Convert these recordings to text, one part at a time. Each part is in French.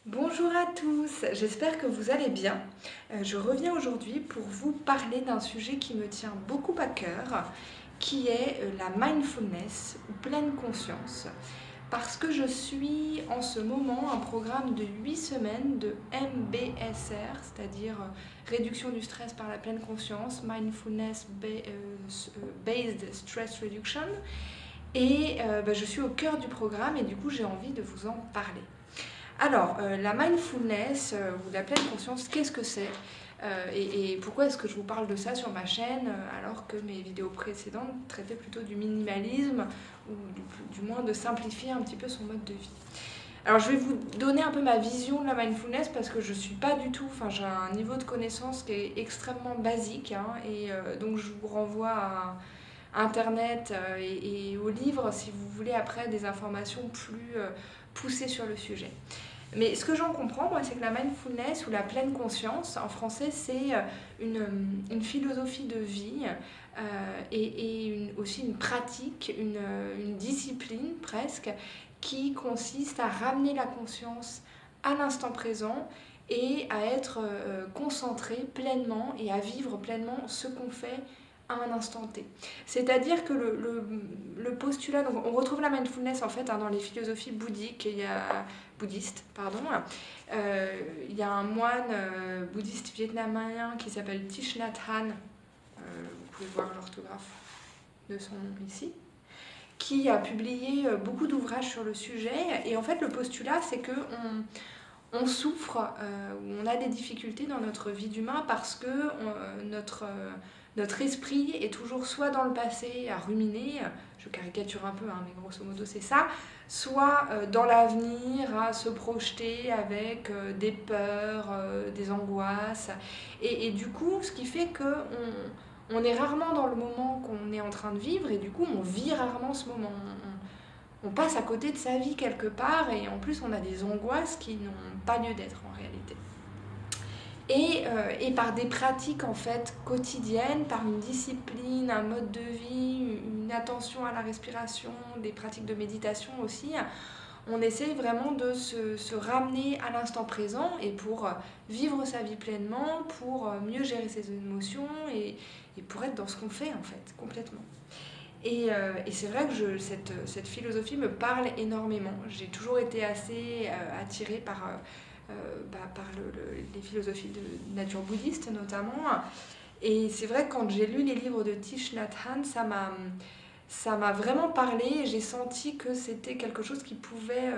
Bonjour à tous, j'espère que vous allez bien. Je reviens aujourd'hui pour vous parler d'un sujet qui me tient beaucoup à cœur, qui est la mindfulness ou pleine conscience. Parce que je suis en ce moment un programme de 8 semaines de MBSR, c'est-à-dire réduction du stress par la pleine conscience, Based Stress Reduction. Et je suis au cœur du programme et du coup j'ai envie de vous en parler. Alors, la mindfulness ou la pleine conscience, qu'est-ce que c'est et pourquoi est-ce que je vous parle de ça sur ma chaîne alors que mes vidéos précédentes traitaient plutôt du minimalisme ou du moins de simplifier un petit peu son mode de vie. Alors je vais vous donner un peu ma vision de la mindfulness parce que je suis pas du tout, enfin j'ai un niveau de connaissance qui est extrêmement basique donc je vous renvoie à internet et aux livres si vous voulez après des informations plus poussées sur le sujet. Mais ce que j'en comprends, moi, c'est que la mindfulness ou la pleine conscience, en français, c'est une philosophie de vie aussi une pratique, une discipline presque, qui consiste à ramener la conscience à l'instant présent et à être concentré pleinement et à vivre pleinement ce qu'on fait à un instant T. C'est-à-dire que le postulat, donc on retrouve la mindfulness en fait dans les philosophies bouddhiques, bouddhiste, pardon. Il y a un moine bouddhiste vietnamien qui s'appelle Thich Nhat Hanh, vous pouvez voir l'orthographe de son nom ici, qui a publié beaucoup d'ouvrages sur le sujet. Et en fait, le postulat, c'est que on souffre, on a des difficultés dans notre vie d'humain parce que notre esprit est toujours soit dans le passé à ruminer, je caricature un peu, hein, mais grosso modo c'est ça, soit dans l'avenir à se projeter avec des peurs, des angoisses. Et du coup, ce qui fait qu'on est rarement dans le moment qu'on est en train de vivre et du coup on vit rarement ce moment. On passe à côté de sa vie quelque part et en plus on a des angoisses qui n'ont pas lieu d'être en réalité. Et par des pratiques en fait quotidiennes, par une discipline, un mode de vie, une attention à la respiration, des pratiques de méditation aussi, on essaye vraiment de se ramener à l'instant présent et pour vivre sa vie pleinement, pour mieux gérer ses émotions et pour être dans ce qu'on fait en fait, complètement. Et c'est vrai que cette philosophie me parle énormément. J'ai toujours été assez attirée par les philosophies de nature bouddhiste notamment. Et c'est vrai que quand j'ai lu les livres de Thich Nhat Hanh, ça m'a vraiment parlé. J'ai senti que c'était quelque chose qui pouvait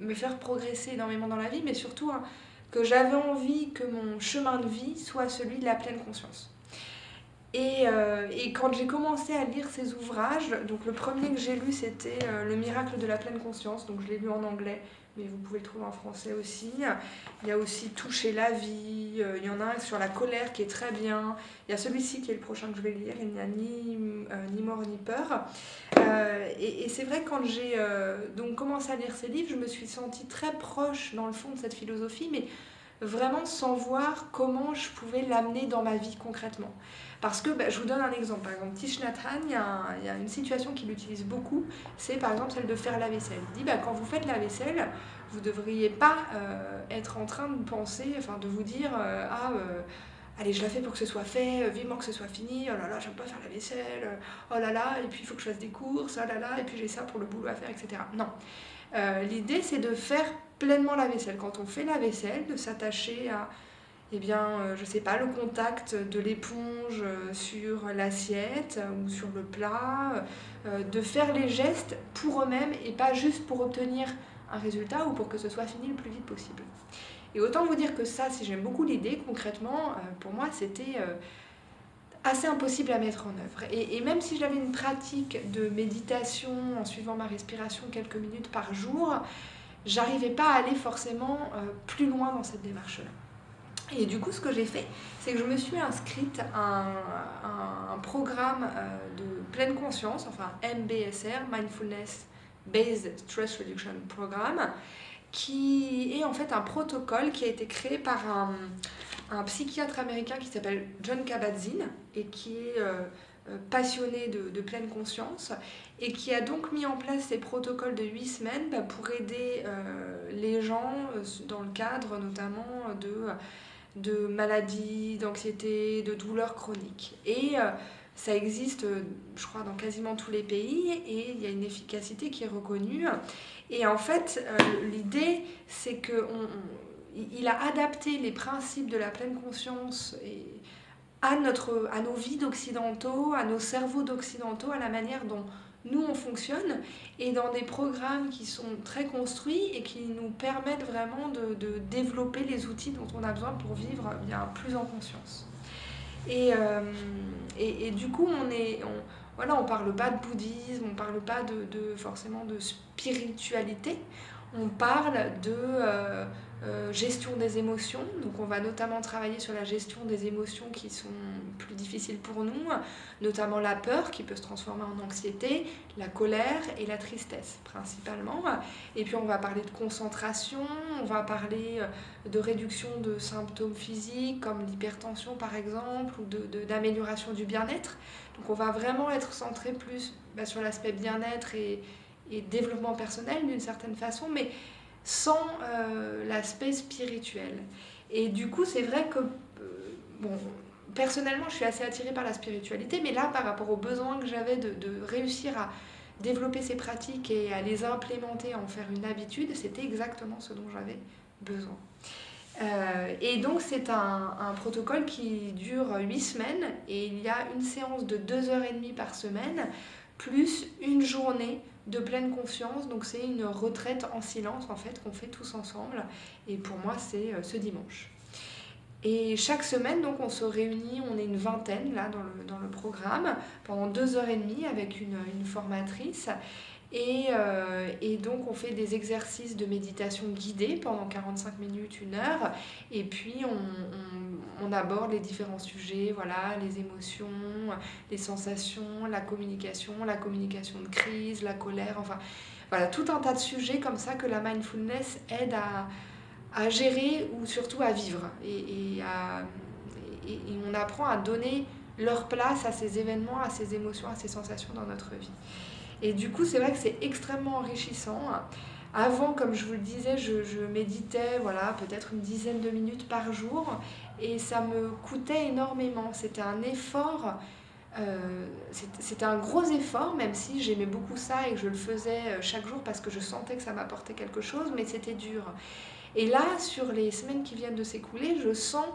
me faire progresser énormément dans la vie, mais surtout que j'avais envie que mon chemin de vie soit celui de la pleine conscience. Et quand j'ai commencé à lire ces ouvrages, donc le premier que j'ai lu c'était Le miracle de la pleine conscience, donc je l'ai lu en anglais, mais vous pouvez le trouver en français aussi. Il y a aussi Toucher la vie, il y en a un sur la colère qui est très bien. Il y a celui-ci qui est le prochain que je vais lire, il n'y a ni mort ni peur. Et c'est vrai que quand j'ai donc commencé à lire ces livres, je me suis sentie très proche dans le fond de cette philosophie, mais vraiment sans voir comment je pouvais l'amener dans ma vie concrètement. Parce que, je vous donne un exemple. Par exemple, Thich Nhat Hanh, il y a une situation qu'il utilise beaucoup, c'est par exemple celle de faire la vaisselle. Il dit, quand vous faites la vaisselle, vous ne devriez pas être en train de penser, enfin de vous dire, allez, je la fais pour que ce soit fait, vivement que ce soit fini, oh là là, j'aime pas faire la vaisselle, oh là là, et puis il faut que je fasse des courses, oh là là, et puis j'ai ça pour le boulot à faire, etc. Non. L'idée, c'est de faire pleinement la vaisselle. Quand on fait la vaisselle, de s'attacher à, je sais pas, le contact de l'éponge sur l'assiette ou sur le plat, de faire les gestes pour eux-mêmes et pas juste pour obtenir un résultat ou pour que ce soit fini le plus vite possible. Et autant vous dire que ça, si j'aime beaucoup l'idée, concrètement, pour moi, c'était assez impossible à mettre en œuvre. Et même si j'avais une pratique de méditation en suivant ma respiration quelques minutes par jour, j'arrivais pas à aller forcément plus loin dans cette démarche-là. Et du coup, ce que j'ai fait, c'est que je me suis inscrite à un programme de pleine conscience, enfin MBSR, Mindfulness Based Stress Reduction Program, qui est en fait un protocole qui a été créé par un psychiatre américain qui s'appelle Jon Kabat-Zinn et qui est passionné de pleine conscience et qui a donc mis en place ces protocoles de 8 semaines pour aider les gens dans le cadre notamment de maladies, d'anxiété, de douleurs chroniques. Et ça existe, je crois, dans quasiment tous les pays et il y a une efficacité qui est reconnue. Et en fait, l'idée, c'est qu'il a adapté les principes de la pleine conscience à nos vies d'occidentaux, à nos cerveaux d'occidentaux, à la manière dont nous on fonctionne, et dans des programmes qui sont très construits et qui nous permettent vraiment de développer les outils dont on a besoin pour vivre bien plus en conscience. Et du coup, voilà, on parle pas de bouddhisme, on parle pas forcément de spiritualité, on parle de gestion des émotions. Donc on va notamment travailler sur la gestion des émotions qui sont plus difficiles pour nous, notamment la peur qui peut se transformer en anxiété, la colère et la tristesse principalement. Et puis on va parler de concentration, on va parler de réduction de symptômes physiques comme l'hypertension par exemple, ou d'amélioration du bien-être. Donc on va vraiment être centré plus sur l'aspect bien-être et développement personnel d'une certaine façon, mais sans l'aspect spirituel. Et du coup, c'est vrai que, bon, personnellement, je suis assez attirée par la spiritualité, mais là, par rapport aux besoins que j'avais de réussir à développer ces pratiques et à les implémenter, à en faire une habitude, c'était exactement ce dont j'avais besoin. Et donc c'est un protocole qui dure 8 semaines et il y a une séance de 2h30 par semaine plus une journée de pleine conscience. Donc c'est une retraite en silence en fait qu'on fait tous ensemble et pour moi c'est ce dimanche. Et chaque semaine donc on se réunit, on est une vingtaine là dans le programme pendant 2h30 avec une formatrice. Et donc on fait des exercices de méditation guidés pendant 45 minutes, 1 heure, et puis on aborde les différents sujets, voilà, les émotions, les sensations, la communication de crise, la colère, enfin voilà, tout un tas de sujets comme ça que la mindfulness aide à gérer ou surtout à vivre. Et on apprend à donner leur place à ces événements, à ces émotions, à ces sensations dans notre vie. Et du coup, c'est vrai que c'est extrêmement enrichissant. Avant, comme je vous le disais, je méditais voilà, peut-être une dizaine de minutes par jour et ça me coûtait énormément. C'était un effort, c'était un gros effort, même si j'aimais beaucoup ça et que je le faisais chaque jour parce que je sentais que ça m'apportait quelque chose, mais c'était dur. Et là, sur les semaines qui viennent de s'écouler, je sens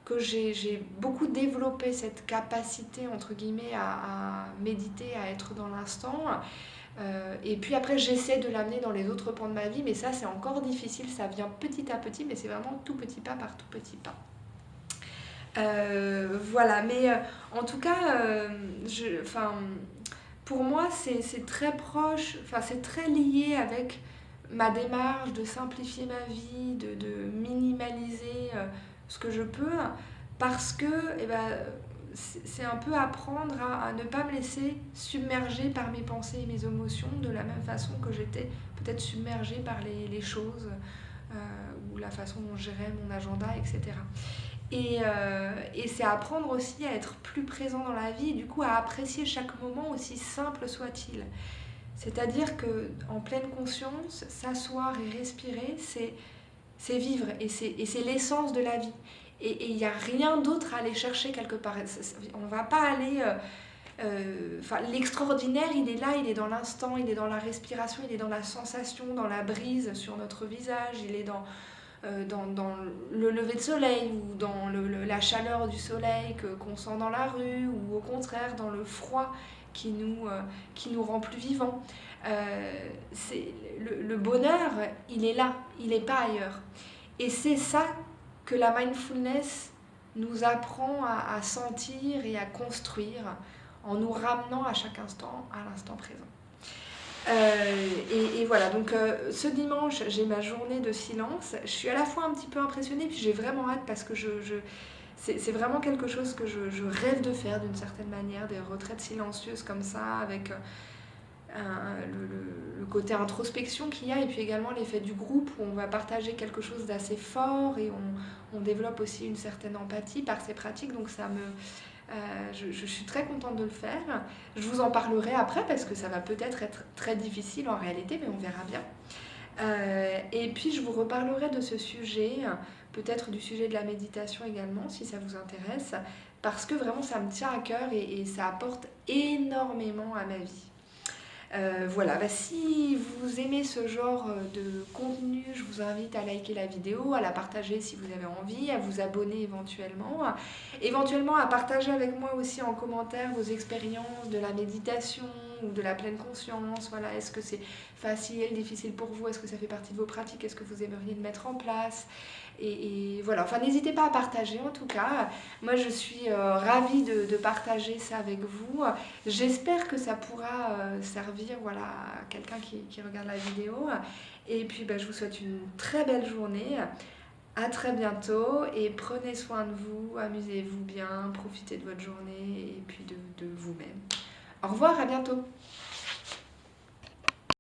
que j'ai beaucoup développé cette capacité, entre guillemets, à méditer, à être dans l'instant. Et puis après, j'essaie de l'amener dans les autres pans de ma vie, mais ça, c'est encore difficile. Ça vient petit à petit, mais c'est vraiment tout petit pas par tout petit pas. Voilà, mais en tout cas, pour moi, c'est très proche, c'est très lié avec ma démarche de simplifier ma vie, de minimaliser ce que je peux, parce que c'est un peu apprendre à ne pas me laisser submerger par mes pensées et mes émotions de la même façon que j'étais peut-être submergée par les choses ou la façon dont je gérais mon agenda, etc. Et c'est apprendre aussi à être plus présent dans la vie et du coup à apprécier chaque moment aussi simple soit-il. C'est-à-dire qu'en pleine conscience, s'asseoir et respirer, c'est vivre et c'est l'essence de la vie. Et il n'y a rien d'autre à aller chercher quelque part. On ne va pas aller... l'extraordinaire, il est là, il est dans l'instant, il est dans la respiration, il est dans la sensation, dans la brise sur notre visage, il est dans le lever de soleil ou dans la chaleur du soleil qu'on sent dans la rue ou au contraire dans le froid qui nous rend plus vivants. Le bonheur, il est là, il n'est pas ailleurs. Et c'est ça que la mindfulness nous apprend à sentir et à construire en nous ramenant à chaque instant à l'instant présent. Et voilà, donc ce dimanche, j'ai ma journée de silence. Je suis à la fois un petit peu impressionnée, puis j'ai vraiment hâte parce que c'est vraiment quelque chose que je rêve de faire d'une certaine manière, des retraites silencieuses comme ça, avec le côté introspection qu'il y a, et puis également l'effet du groupe où on va partager quelque chose d'assez fort et on développe aussi une certaine empathie par ces pratiques, donc je suis très contente de le faire. Je vous en parlerai après parce que ça va peut-être être très difficile en réalité, mais on verra bien. Et puis je vous reparlerai de ce sujet, peut-être du sujet de la méditation également, si ça vous intéresse, parce que vraiment ça me tient à cœur et ça apporte énormément à ma vie. Voilà, bah, si vous aimez ce genre de contenu, je vous invite à liker la vidéo, à la partager si vous avez envie, à vous abonner éventuellement à partager avec moi aussi en commentaire vos expériences de la méditation ou de la pleine conscience. Voilà, est-ce que c'est facile, difficile pour vous? Est-ce que ça fait partie de vos pratiques? Est-ce que vous aimeriez le mettre en place? Et voilà, enfin n'hésitez pas à partager en tout cas. Moi je suis ravie de partager ça avec vous. J'espère que ça pourra servir voilà, à quelqu'un qui regarde la vidéo. Et puis bah, je vous souhaite une très belle journée. À très bientôt et prenez soin de vous, amusez-vous bien, profitez de votre journée et puis de vous-même. Au revoir, à bientôt.